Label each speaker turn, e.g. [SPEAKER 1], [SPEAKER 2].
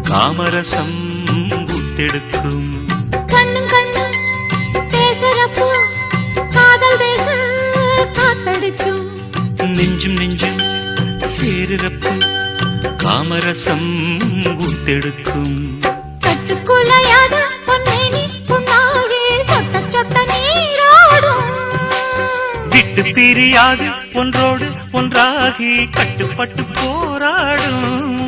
[SPEAKER 1] காமரசம் ஊத்தெடுக்கும்.
[SPEAKER 2] கண்ணும் கண்ணும் பேசுறப்போ காதல் தேச காத்தடிக்கும்.
[SPEAKER 1] நெஞ்சும் நெஞ்சும் சேருறப்போ காமரசம் ஊத்தெடுக்கும்.
[SPEAKER 2] கட்டுக்குலையாத பொன்னேனி புண்ணாகி சொட்ட சொட்ட நீராடும்.
[SPEAKER 1] விட்டு பிரியாது ஒன்றோடு ஒன்றாகி கட்டுப்பட்டு போராடும்.